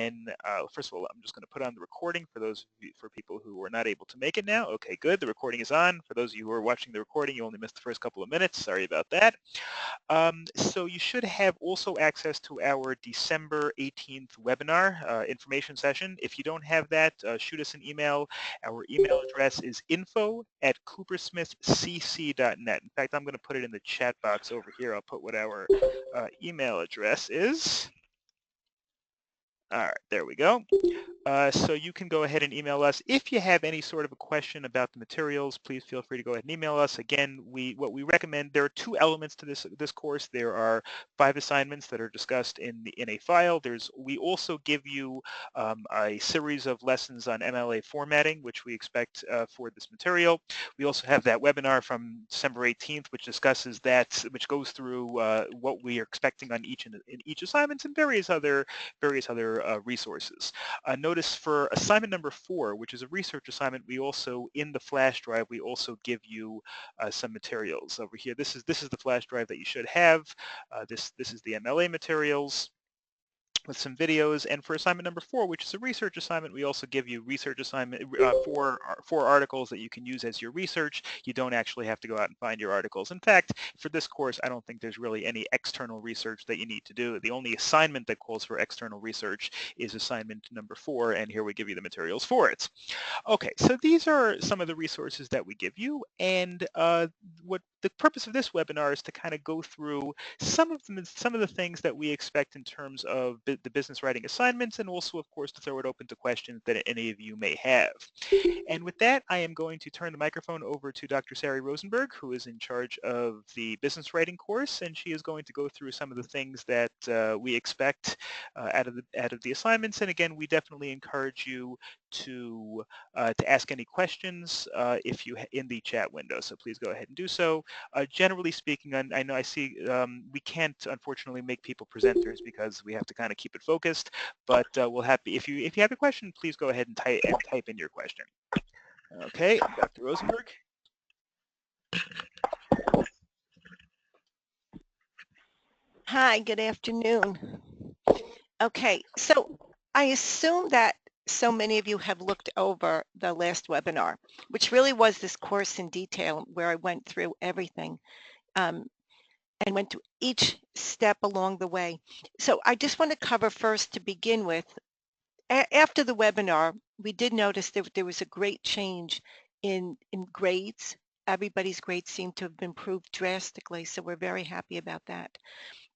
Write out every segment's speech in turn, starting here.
And first of all, I'm just going to put on the recording for people who are not able to make it now. Okay, good. The recording is on. For those of you who are watching the recording, you only missed the first couple of minutes. Sorry about that. So you should have also access to our December 18th webinar information session. If you don't have that, shoot us an email. Our email address is info@coopersmithcc.net. In fact, I'm going to put it in the chat box over here. I'll put what our email address is. All right, there we go. So you can go ahead and email us. If you have any sort of a question about the materials, please feel free to go ahead and email us. Again, what we recommend, there are two elements to this course. There are 5 assignments that are discussed in a file. We also give you a series of lessons on MLA formatting, which we expect for this material. We also have that webinar from December 18th, which discusses that, which goes through what we are expecting on each assignment and various other resources. Notice for assignment number 4, which is a research assignment, we also, in the flash drive, we also give you some materials over here. This is the flash drive that you should have. This is the MLA materials with some videos. And for assignment number 4, which is a research assignment, we also give you research assignment four articles that you can use as your research. You don't actually have to go out and find your articles. In fact, for this course, I don't think there's really any external research that you need to do. The only assignment that calls for external research is assignment number 4, and here we give you the materials for it. Okay, so these are some of the resources that we give you, and what the purpose of this webinar is to kind of go through some of the things that we expect in terms of the business writing assignments, and also, of course, to throw it open to questions that any of you may have. And with that, I am going to turn the microphone over to Dr. Sari Rosenberg, who is in charge of the business writing course, and she is going to go through some of the things that we expect out of the assignments. And again, we definitely encourage you to ask any questions if you in the chat window. So please go ahead and do so. Generally speaking, I know I see we can't unfortunately make people presenters because we have to kind of keep it focused. But we'll have if you have a question, please go ahead and type in your question. Okay, Dr. Rosenberg. Hi, good afternoon. Okay, so I assume that so many of you have looked over the last webinar, which really was this course in detail where I went through everything and went through each step along the way. So I just want to cover first to begin with, after the webinar, we did notice that there was a great change in grades. Everybody's grades seem to have improved drastically, so we're very happy about that.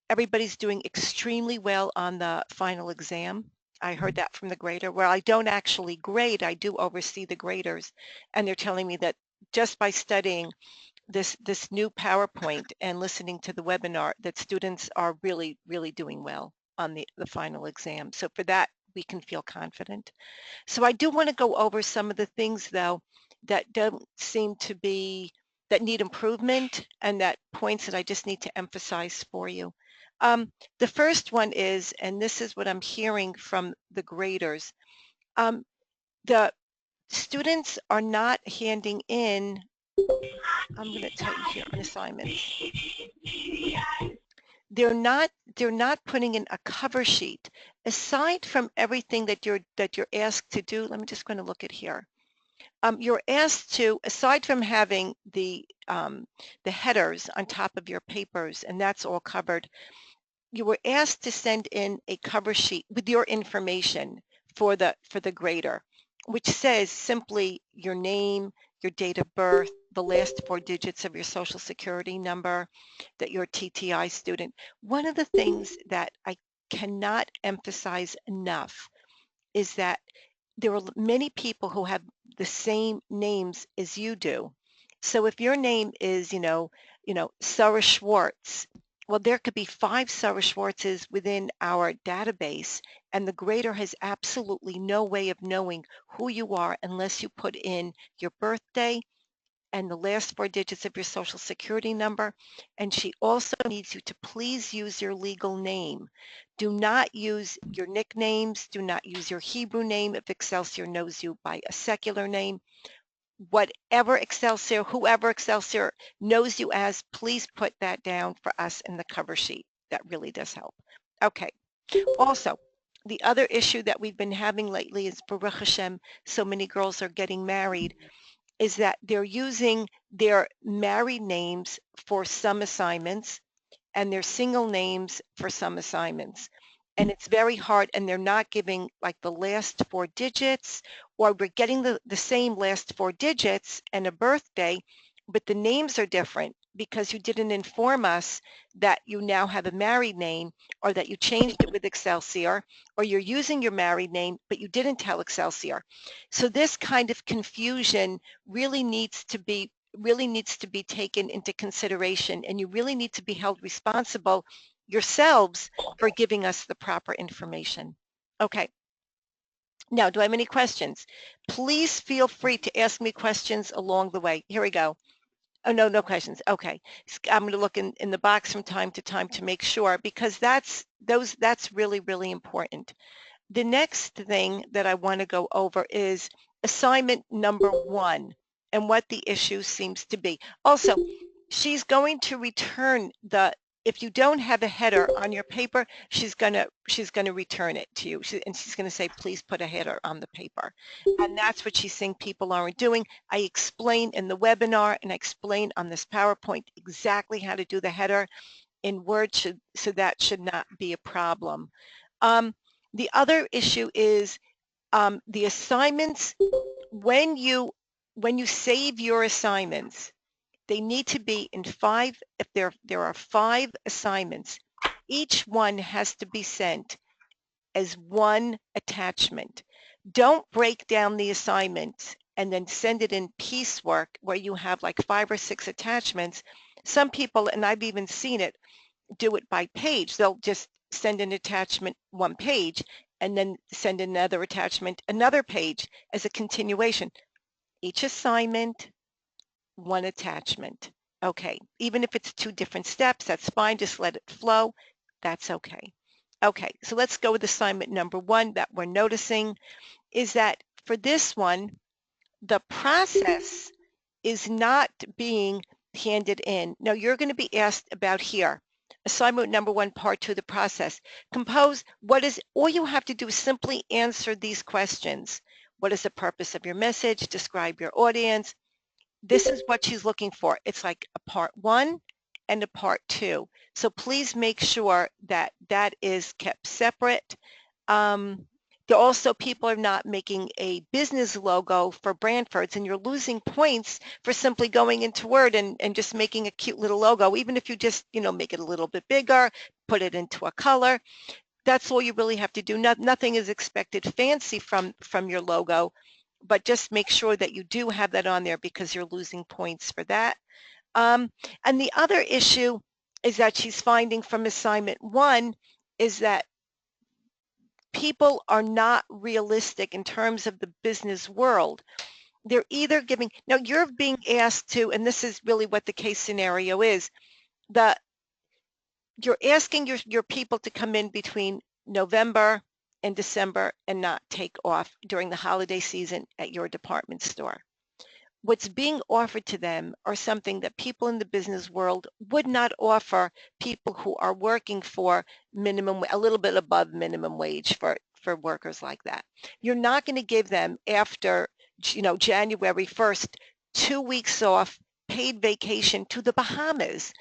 Everybody's doing extremely well on the final exam. I heard that from the grader. Well, I don't actually grade, I do oversee the graders, and they're telling me that just by studying this new PowerPoint and listening to the webinar, that students are really, really doing well on the final exam. So for that, we can feel confident. So I do want to go over some of the things, though, that don't seem to be, that need improvement, and that points that I just need to emphasize for you. The first one is, and this is what I'm hearing from the graders, the students are not handing in, I'm going to tell you here on assignments, they're not putting in a cover sheet. Aside from everything that you're asked to do, let me just going to look at here. You're asked to, aside from having the headers on top of your papers, and that's all covered, you were asked to send in a cover sheet with your information for the grader, which says simply your name, your date of birth, the last 4 digits of your social security number, that you're a TTI student. One of the things that I cannot emphasize enough is that there are many people who have the same names as you do. So if your name is, Sarah Schwartz, well, there could be 5 Sarah Schwartzes within our database, and the grader has absolutely no way of knowing who you are unless you put in your birthday and the last 4 digits of your social security number. And she also needs you to please use your legal name. Do not use your nicknames. Do not use your Hebrew name if Excelsior knows you by a secular name. Whatever Excelsior, whoever Excelsior knows you as, please put that down for us in the cover sheet. That really does help. Okay. Also, The other issue that we've been having lately is, Baruch Hashem, so many girls are getting married, is that they're using their married names for some assignments and their single names for some assignments. And it's very hard, and they're not giving like the last 4 digits, or we're getting the same last 4 digits and a birthday, but the names are different because you didn't inform us that you now have a married name, or that you changed it with Excelsior, or you're using your married name, but you didn't tell Excelsior. So this kind of confusion really needs to be taken into consideration, and you really need to be held responsible yourselves for giving us the proper information. Okay. Now, do I have any questions? Please feel free to ask me questions along the way. Here we go. Oh, no questions. Okay. I'm going to look in the box from time to time to make sure, because that's really, really important. The next thing that I want to go over is assignment number 1 and what the issue seems to be. Also, she's going to return if you don't have a header on your paper, she's gonna return it to you, and she's gonna say, please put a header on the paper. And that's what she's saying people aren't doing. I explain in the webinar, and I explain on this PowerPoint exactly how to do the header in Word, so that should not be a problem. The other issue is the assignments. When you save your assignments, they need to be in 5. If there are 5 assignments, each one has to be sent as one attachment. Don't break down the assignment and then send it in piecework where you have like 5 or 6 attachments. Some people, and I've even seen it, do it by page. They'll just send an attachment 1 page and then send another attachment another page as a continuation. Each assignment, 1 attachment. Okay, even if it's 2 different steps, that's fine. Just let it flow. That's okay. Okay, so let's go with assignment number 1 that we're noticing is that for this one, the process is not being handed in. Now you're going to be asked about here. Assignment number 1, part 2, the process. Compose, all you have to do is simply answer these questions. What is the purpose of your message? Describe your audience. This is what she's looking for. It's like a part 1 and a part 2. So please make sure that that is kept separate. Also, people are not making a business logo for Brantford's, and you're losing points for simply going into Word and just making a cute little logo, even if you just, make it a little bit bigger, put it into a color. That's all you really have to do. Nothing is expected fancy from your logo, but just make sure that you do have that on there because you're losing points for that. And the other issue is that she's finding from assignment 1 is that people are not realistic in terms of the business world. They're either giving, now you're being asked to, and this is really what the case scenario is, you're asking your people to come in between November and December and not take off during the holiday season at your department store. What's being offered to them are something that people in the business world would not offer people who are working for a little bit above minimum wage for workers like that. You're not going to give them after, January 1st, 2 weeks off, paid vacation to the Bahamas.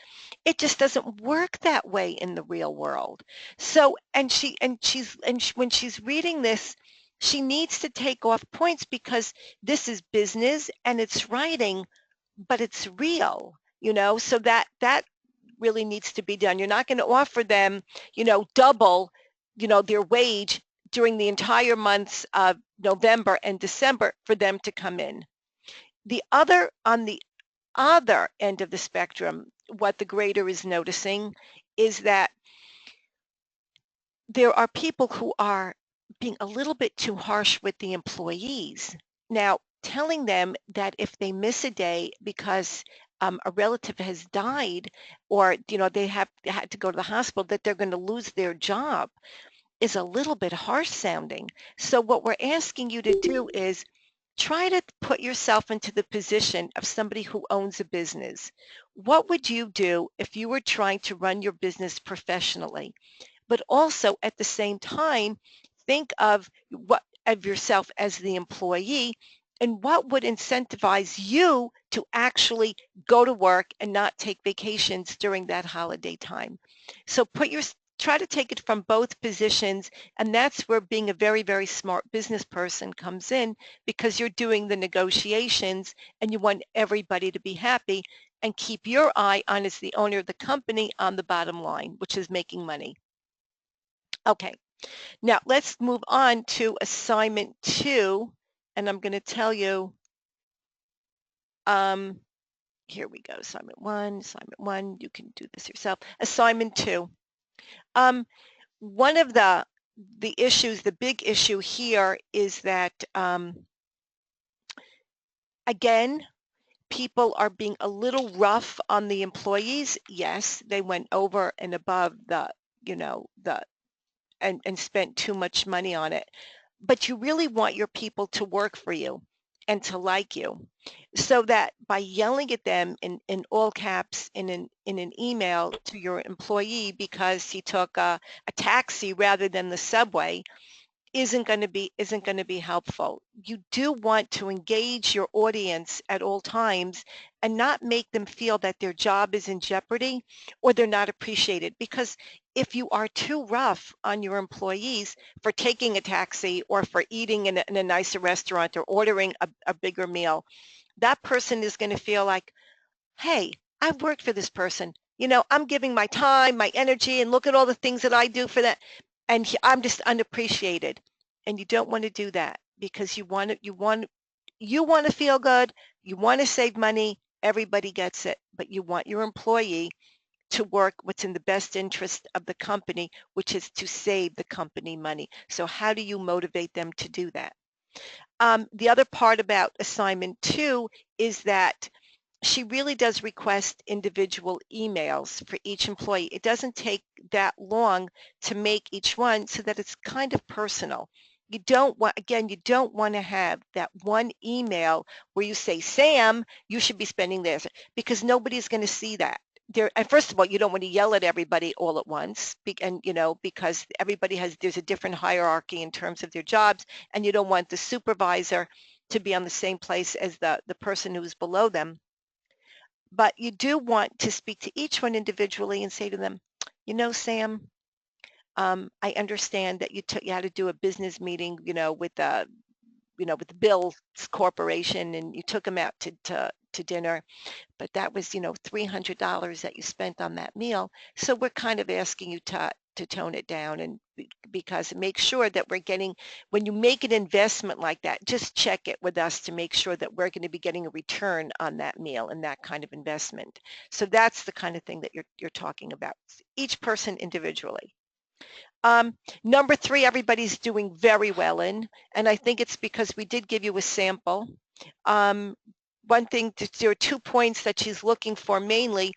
It just doesn't work that way in the real world. So, when she's reading this, she needs to take off points because this is business and it's writing, but it's real, so that really needs to be done. You're not going to offer them, double, their wage during the entire months of November and December for them to come in. On the other end of the spectrum, what the grader is noticing is that there are people who are being a little bit too harsh with the employees. Now, telling them that if they miss a day because a relative has died, or they had to go to the hospital, that they're going to lose their job is a little bit harsh sounding. So what we're asking you to do is try to put yourself into the position of somebody who owns a business. What would you do if you were trying to run your business professionally, but also at the same time think of yourself as the employee and what would incentivize you to actually go to work and not take vacations during that holiday time. So try to take it from both positions, and that's where being a very, very smart business person comes in, because you're doing the negotiations and you want everybody to be happy and keep your eye on, as the owner of the company, on the bottom line, which is making money. Okay, now let's move on to assignment 2, and I'm going to tell you, here we go, assignment 1, you can do this yourself. Assignment 2. One of the issues, the big issue here is that, again, people are being a little rough on the employees. Yes, they went over and above the, and spent too much money on it. But you really want your people to work for you and to like you. So that by yelling at them in all caps in an email to your employee because he took a taxi rather than the subway isn't going to be helpful. You do want to engage your audience at all times and not make them feel that their job is in jeopardy or they're not appreciated. Because if you are too rough on your employees for taking a taxi or for eating in a nicer restaurant or ordering a bigger meal, that person is going to feel like, hey, I've worked for this person. I'm giving my time, my energy, and look at all the things that I do for that. And I'm just unappreciated. And you don't want to do that, because you want to feel good. You want to save money. Everybody gets it. But you want your employee to work what's in the best interest of the company, which is to save the company money. So how do you motivate them to do that? The other part about assignment 2 is that she really does request individual emails for each employee. It doesn't take that long to make each one so that it's kind of personal. You don't want to have that one email where you say, Sam, you should be spending this, because nobody's going to see that. And first of all, you don't want to yell at everybody all at once, and because there's a different hierarchy in terms of their jobs, and you don't want the supervisor to be on the same place as the person who's below them. But you do want to speak to each one individually and say to them, Sam, I understand that you had to do a business meeting, with the Bill's Corporation, and you took them out to dinner, but that was, $300 that you spent on that meal. So we're kind of asking you to tone it down, and because make sure that when you make an investment like that, just check it with us to make sure that we're going to be getting a return on that meal and that kind of investment. So that's the kind of thing that you're talking about, each person individually. Number 3, everybody's doing very well in, and I think it's because we did give you a sample. One thing, there are 2 points that she's looking for mainly.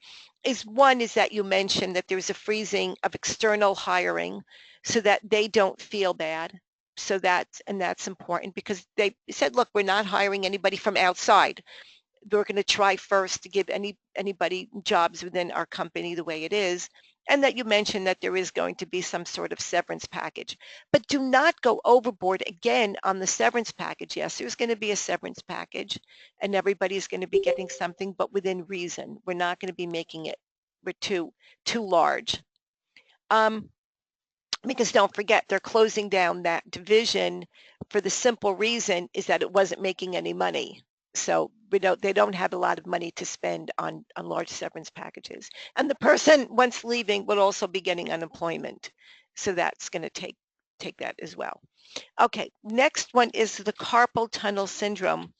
One is that you mentioned that there's a freezing of external hiring so that they don't feel bad. So that's important, because they said, look, we're not hiring anybody from outside. We're going to try first to give anybody jobs within our company the way it is. And that you mentioned that there is going to be some sort of severance package. But do not go overboard again on the severance package. Yes, there's going to be a severance package, and everybody's going to be getting something, but within reason. We're not going to be making it too large. Because don't forget, they're closing down that division for the simple reason is that it wasn't making any money. So they don't have a lot of money to spend on large severance packages. And the person, once leaving, will also be getting unemployment. So that's going to take that as well. Okay, next one is the carpal tunnel syndrome.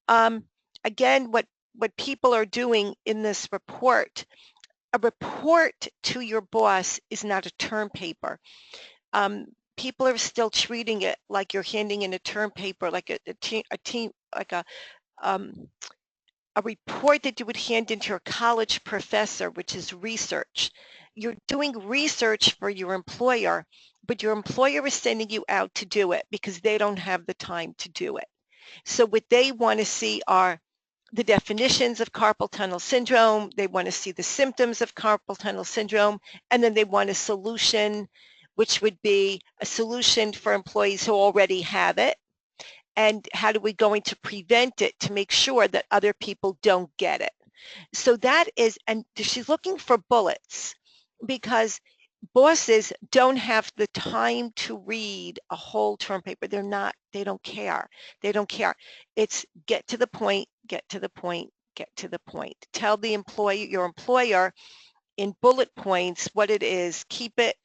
Again, what people are doing in this report, a report to your boss is not a term paper. People are still treating it like you're handing in a term paper, like a report that you would hand into your college professor, which is research. You're doing research for your employer, but your employer is sending you out to do it because they don't have the time to do it. So what they want to see are the definitions of carpal tunnel syndrome. They want to see the symptoms of carpal tunnel syndrome, and then they want a solution which would be a solution for employees who already have it, and how are we going to prevent it to make sure that other people don't get it. So that is, and she's looking for bullets because bosses don't have the time to read a whole term paper. They don't care. They don't care. It's get to the point, get to the point, get to the point. Tell the employee, your employer, in bullet points what it is. Keep it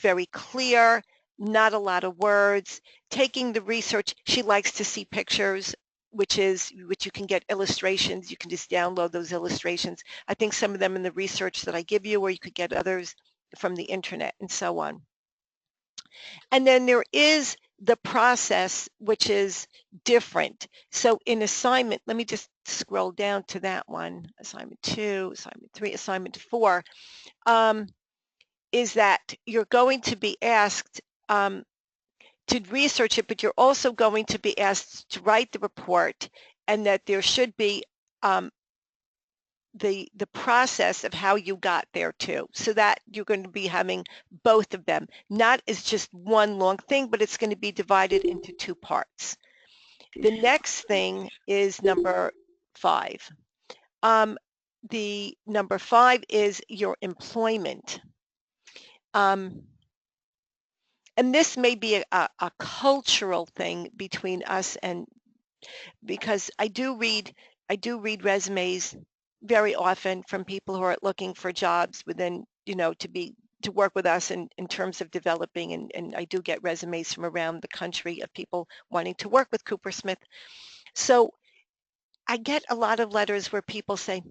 very clear, not a lot of words. Taking the research, she likes to see pictures, which you can get illustrations. You can just download those illustrations. I think some of them in the research that I give you, or you could get others from the internet and so on. And then there is the process, which is different. So in assignment, let me just scroll down to that one, assignment 2, assignment 3, assignment 4, is that you're going to be asked to research it, but you're also going to be asked to write the report, and that there should be the process of how you got there too, so that you're going to be having both of them, not as just one long thing, but it's going to be divided into 2 parts. The next thing is number 5. The number 5 is your employment. And this may be a cultural thing between us, and because I do read resumes very often from people who are looking for jobs within, to work with us in terms of developing, and I do get resumes from around the country of people wanting to work with Coopersmith. So I get a lot of letters where people say,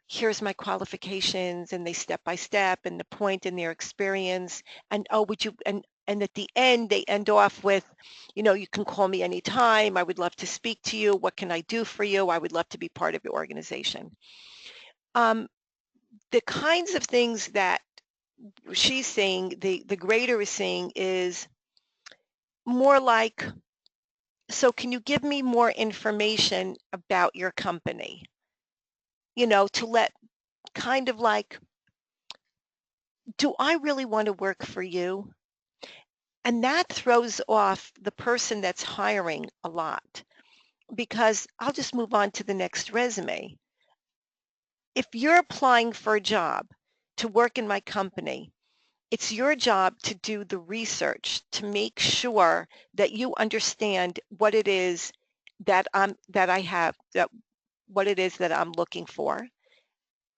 here's my qualifications, and they step by step and the point in their experience, and and at the end they end off with, you can call me anytime. I would love to speak to you. What can I do for you? I would love to be part of your organization. The kinds of things that she's saying, the grader is saying, is more like, so can you give me more information about your company? To let, kind of like, do I really want to work for you? And that throws off the person that's hiring a lot, because I'll just move on to the next resume. If you're applying for a job to work in my company, it's your job to do the research to make sure that you understand what it is that what it is that I'm looking for.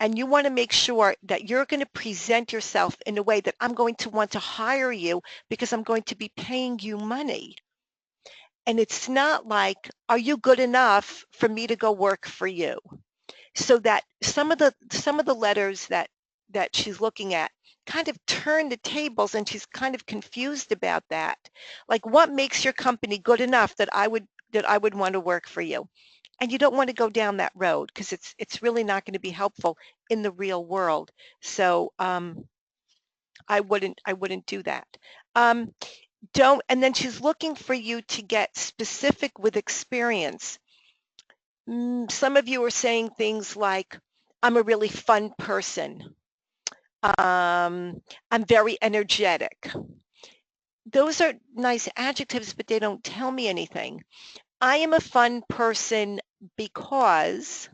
And you want to make sure that you're going to present yourself in a way that I'm going to want to hire you, because I'm going to be paying you money. And it's not like, are you good enough for me to go work for you? So that some of the letters that she's looking at kind of turn the tables, and she's kind of confused about that. Like, what makes your company good enough that I would want to work for you? And you don't want to go down that road, because it's really not going to be helpful in the real world. So I wouldn't do that. And then she's looking for you to get specific with experience. Some of you are saying things like, I'm a really fun person. I'm very energetic. Those are nice adjectives, but they don't tell me anything. I am a fun person because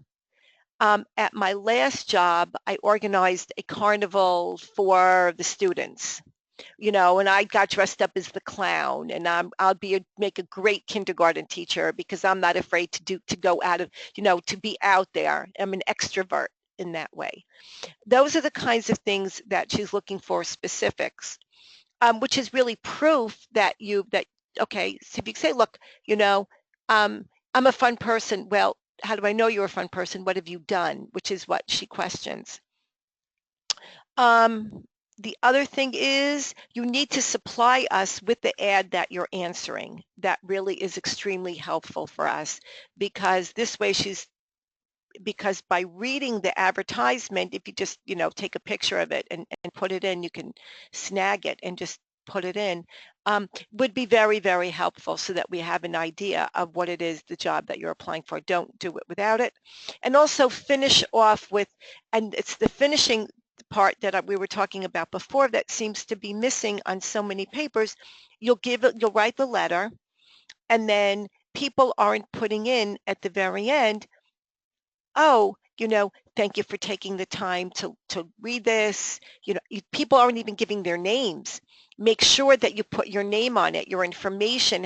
at my last job, I organized a carnival for the students, and I got dressed up as the clown, and I'll make a great kindergarten teacher, because I'm not afraid to go out of, to be out there. I'm an extrovert in that way. Those are the kinds of things that she's looking for, specifics, which is really proof that okay, so if you say, look, I'm a fun person. Well, how do I know you're a fun person? What have you done? Which is what she questions. The other thing is, you need to supply us with the ad that you're answering. That really is extremely helpful for us, because this way because by reading the advertisement, if you just, take a picture of it and put it in, you can snag it and just put it in, would be very, very helpful, so that we have an idea of what it is, the job that you're applying for. Don't do it without it. And also finish off with, and it's the finishing part that we were talking about before that seems to be missing on so many papers. You'll write the letter, and then people aren't putting in at the very end, oh, thank you for taking the time to read this. People aren't even giving their names. Make sure that you put your name on it, your information,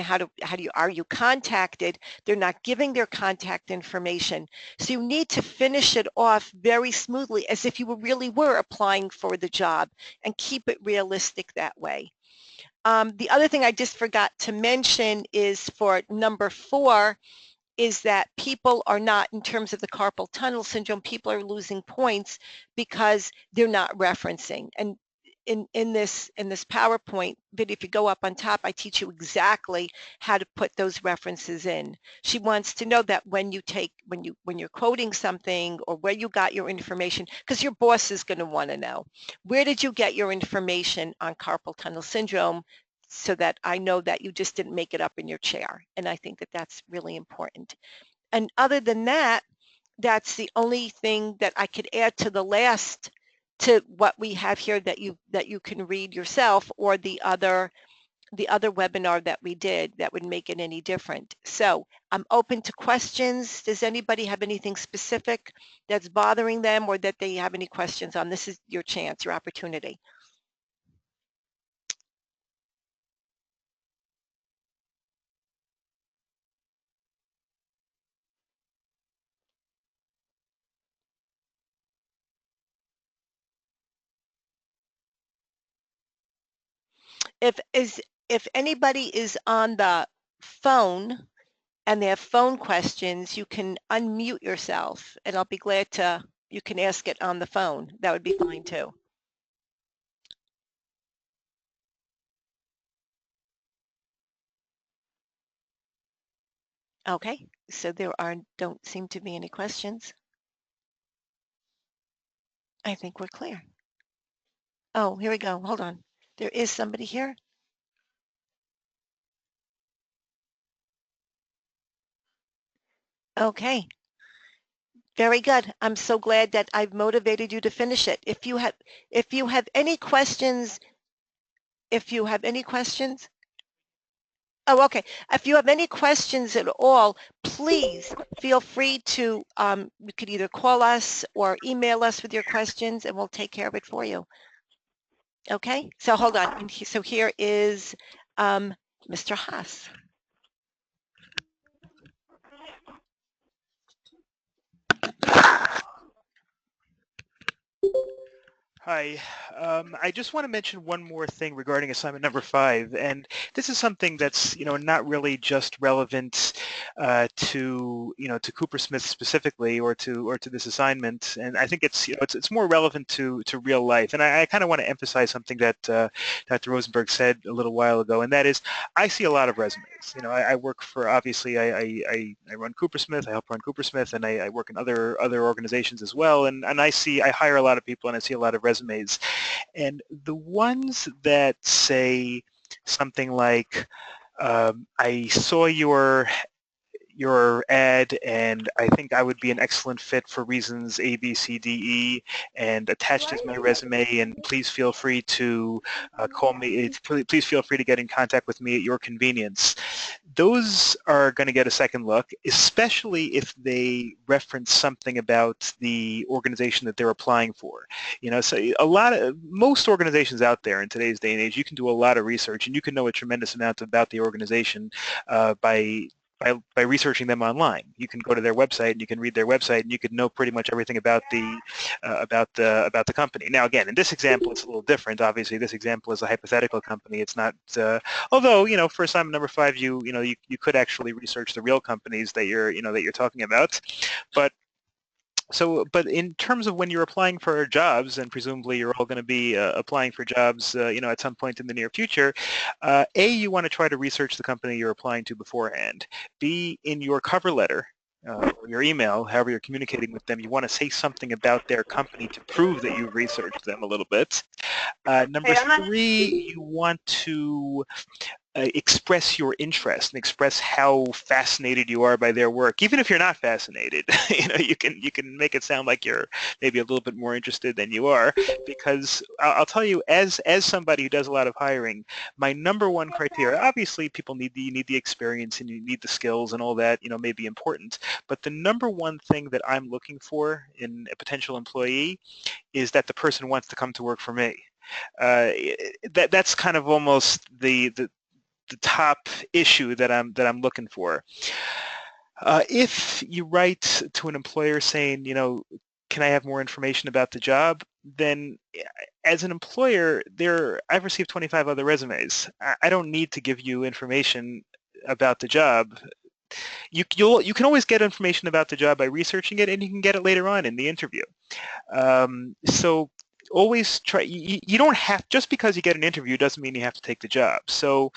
are you contacted? They're not giving their contact information. So you need to finish it off very smoothly as if you really were applying for the job, and keep it realistic that way. The other thing I just forgot to mention is for number 4, is that people are not, in terms of the carpal tunnel syndrome, people are losing points because they're not referencing. And in this PowerPoint video, if you go up on top, I teach you exactly how to put those references in. She wants to know that when you're quoting something, or where you got your information, because your boss is going to want to know, where did you get your information on carpal tunnel syndrome, so that I know that you just didn't make it up in your chair. And I think that that's really important. And other than that, that's the only thing that I could add to what we have here that you can read yourself, or the other webinar that we did that would make it any different. So I'm open to questions. Does anybody have anything specific that's bothering them, or that they have any questions on? This is your chance, your opportunity. If anybody is on the phone and they have phone questions, you can unmute yourself, and I'll be glad you can ask it on the phone. That would be fine too. Okay, so don't seem to be any questions. I think we're clear. Oh, here we go. Hold on. There is somebody here. Okay. Very good. I'm so glad that I've motivated you to finish it. If you have any questions, oh, okay. If you have any questions at all, please feel free to, you could either call us or email us with your questions, and we'll take care of it for you. Okay, so hold on. So here is Mr. Haas. Hi. I just want to mention one more thing regarding assignment number 5, and this is something that's not really just relevant to to Coopersmith specifically, or to this assignment, and I think it's more relevant to real life. And I kind of want to emphasize something that Dr. Rosenberg said a little while ago, and that is, I see a lot of resumes. I work for, obviously, I run Coopersmith, I help run Coopersmith, and I work in other organizations as well, and I hire a lot of people, and I see a lot of resumes, and the ones that say something like, I saw your ad, and I think I would be an excellent fit for reasons A, B, C, D, E, and attached is my resume, and please feel free to call me, please feel free to get in contact with me at your convenience. Those are going to get a second look, especially if they reference something about the organization that they're applying for. So most organizations out there in today's day and age, you can do a lot of research, and you can know a tremendous amount about the organization by researching them online. You can go to their website and you can read their website, and you could know pretty much everything about the company. Now, again, in this example, it's a little different. Obviously, this example is a hypothetical company. It's not. Although, for assignment number 5, you could actually research the real companies that you're talking about, but. But in terms of when you're applying for jobs, and presumably you're all going to be applying for jobs, at some point in the near future, A, you want to try to research the company you're applying to beforehand. B, in your cover letter, or your email, however you're communicating with them, you want to say something about their company to prove that you've researched them a little bit. Number 3, you want to express your interest and express how fascinated you are by their work, even if you're not fascinated. You can make it sound like you're maybe a little bit more interested than you are, because I'll tell you, as somebody who does a lot of hiring, my number one criteria, obviously people you need the experience and you need the skills and all that, may be important, but the number one thing that I'm looking for in a potential employee is that the person wants to come to work for me. That's kind of almost the top issue that I'm looking for. If you write to an employer saying, can I have more information about the job, then as an employer, I've received 25 other resumes. I don't need to give you information about the job. You can always get information about the job by researching it, and you can get it later on in the interview. So always try. You don't have, just because you get an interview doesn't mean you have to take the job. So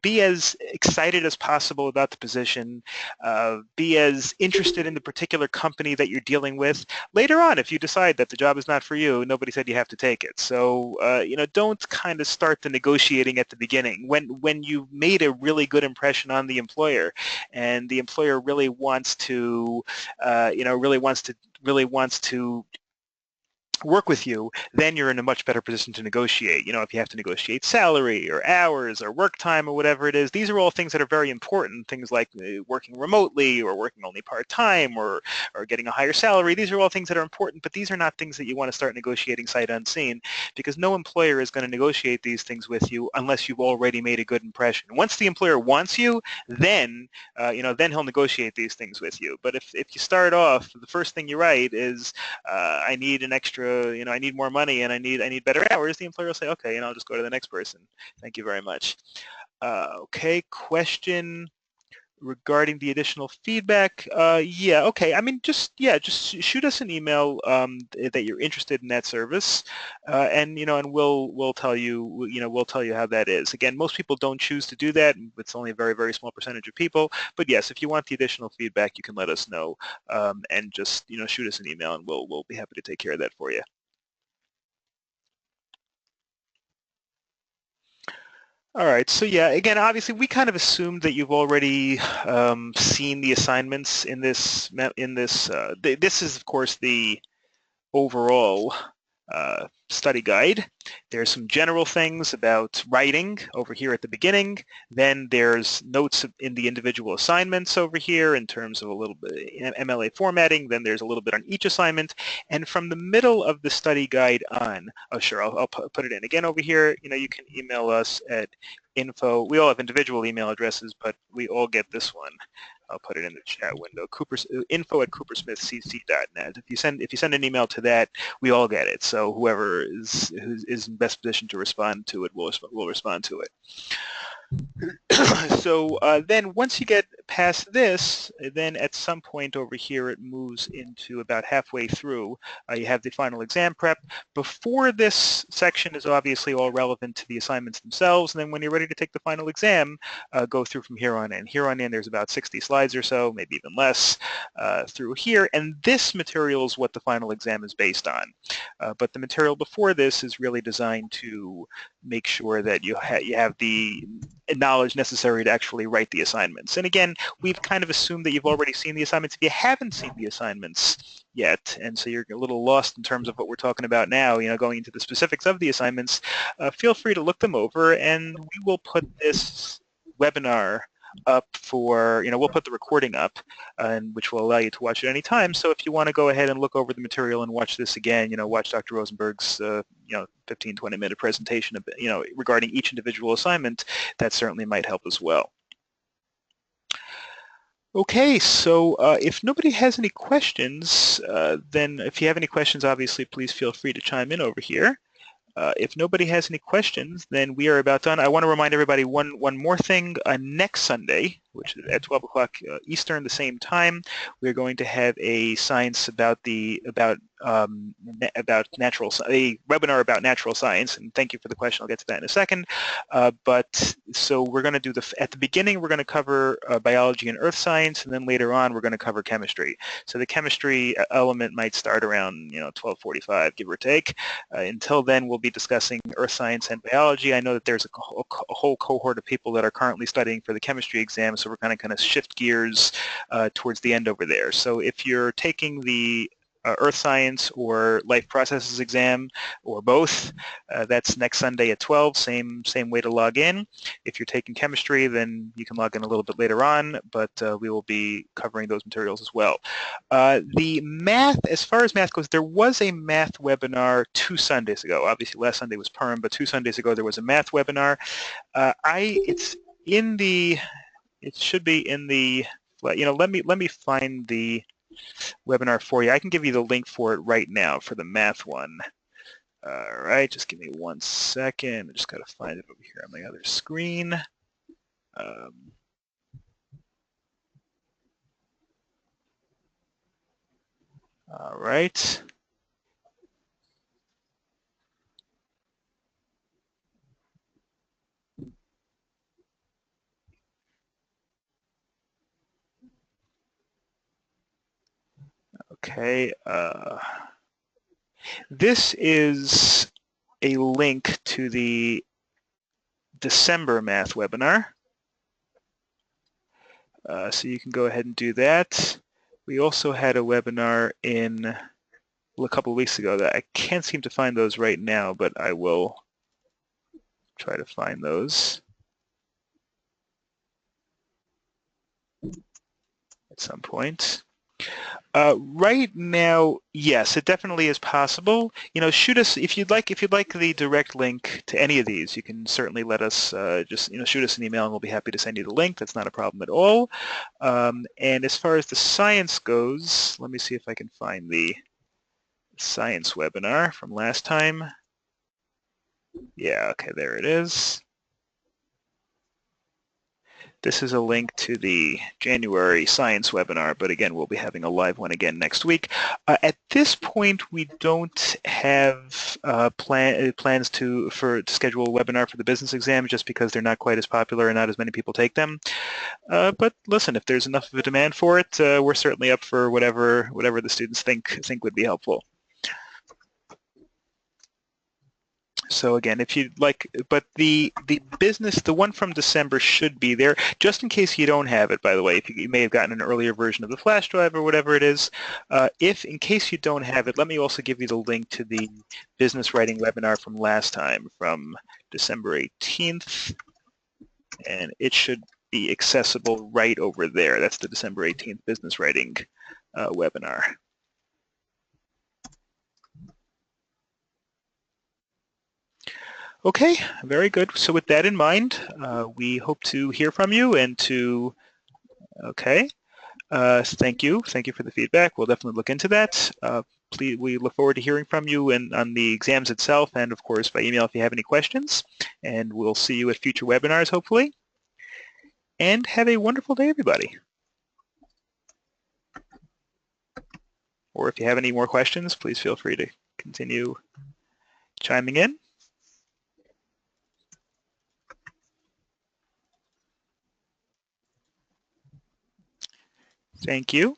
be as excited as possible about the position. Be as interested in the particular company that you're dealing with. Later on, if you decide that the job is not for you, nobody said you have to take it. So don't kind of start the negotiating at the beginning. When you've made a really good impression on the employer, and the employer really wants to really wants to work with you, then you're in a much better position to negotiate. If you have to negotiate salary or hours or work time or whatever it is, these are all things that are very important. Things like working remotely or working only part-time or getting a higher salary. These are all things that are important, but these are not things that you want to start negotiating sight unseen, because no employer is going to negotiate these things with you unless you've already made a good impression. Once the employer wants you, then then he'll negotiate these things with you. But if you start off, the first thing you write is, I need an extra, I need more money and I need better hours, the employer will say, okay, I'll just go to the next person. Thank you very much. Okay, question regarding the additional feedback. Yeah, okay. I mean, just shoot us an email that you're interested in that service, and and we'll tell you we'll tell you how that is. Again, most people don't choose to do that. It's only a very, very small percentage of people. But yes, if you want the additional feedback, you can let us know, and just shoot us an email, and we'll be happy to take care of that for you. All right, so yeah, again, obviously, we kind of assumed that you've already seen the assignments in this. This is, of course, the overall study guide. There's some general things about writing over here at the beginning. Then there's notes in the individual assignments over here in terms of a little bit MLA formatting. Then there's a little bit on each assignment. And from the middle of the study guide on, oh sure, I'll put it in again over here. You can email us at info. We all have individual email addresses, but we all get this one. I'll put it in the chat window. info@coopersmithcc.net. If you send an email to that, we all get it. So whoever is in best position to respond to it will respond to it. So then once you get past this, then at some point over here it moves into about halfway through. You have the final exam prep. Before this section is obviously all relevant to the assignments themselves, and then when you're ready to take the final exam, go through from here on in. Here on in, there's about 60 slides or so, maybe even less, through here, and this material is what the final exam is based on. But the material before this is really designed to make sure that you have the knowledge necessary to actually write the assignments. And again, we've kind of assumed that you've already seen the assignments. If you haven't seen the assignments yet, and so you're a little lost in terms of what we're talking about now, going into the specifics of the assignments, feel free to look them over, and we will put this webinar up for, we'll put the recording up, and which will allow you to watch at any time. So if you want to go ahead and look over the material and watch this again, watch Dr. Rosenberg's, 15, 20-minute presentation, regarding each individual assignment, that certainly might help as well. Okay, so if nobody has any questions, then if you have any questions, obviously, please feel free to chime in over here. If nobody has any questions, then we are about done. I want to remind everybody one more thing. Next Sunday, which is at 12 o'clock Eastern, the same time. We're going to have a science about a webinar about natural science. And thank you for the question. I'll get to that in a second. But so we're going to do at the beginning, we're going to cover biology and earth science, and then later on, we're going to cover chemistry. So the chemistry element might start around 12:45, give or take. Until then, we'll be discussing earth science and biology. I know that there's a whole cohort of people that are currently studying for the chemistry exam, so we're going to kind of shift gears towards the end over there. So if you're taking the earth science or life processes exam or both, that's next Sunday at 12, same way to log in. If you're taking chemistry, then you can log in a little bit later on, but we will be covering those materials as well. The math, as far as math goes, there was a math webinar 2 Sundays ago. Obviously last Sunday was Perm, but 2 Sundays ago there was a math webinar. It should be in the, let me find the webinar for you. I can give you the link for it right now for the math one. All right, just give me 1 second. I just got to find it over here on my other screen. All right. Okay. This is a link to the December math webinar. So you can go ahead and do that. We also had a webinar a couple of weeks ago that I can't seem to find those right now, but I will try to find those at some point. Right now, yes, it definitely is possible. Shoot us if you'd like the direct link to any of these. You can certainly let us just shoot us an email, and we'll be happy to send you the link. That's not a problem at all. And as far as the science goes, let me see if I can find the science webinar from last time. Yeah, okay, there it is. This is a link to the January science webinar, but again, we'll be having a live one again next week. At this point, we don't have plans to schedule a webinar for the business exam, just because they're not quite as popular and not as many people take them. But listen, if there's enough of a demand for it, we're certainly up for whatever the students think would be helpful. So again, if you'd like, but the one from December should be there, just in case you don't have it, by the way. If you may have gotten an earlier version of the flash drive or whatever it is. If in case you don't have it, let me also give you the link to the business writing webinar from last time, from December 18th, and it should be accessible right over there. That's the December 18th business writing webinar. Okay, very good. So with that in mind, we hope to hear from you and to, okay, thank you. Thank you for the feedback. We'll definitely look into that. Please, we look forward to hearing from you on the exams itself, and of course by email if you have any questions. And we'll see you at future webinars, hopefully. And have a wonderful day, everybody. Or if you have any more questions, please feel free to continue chiming in. Thank you.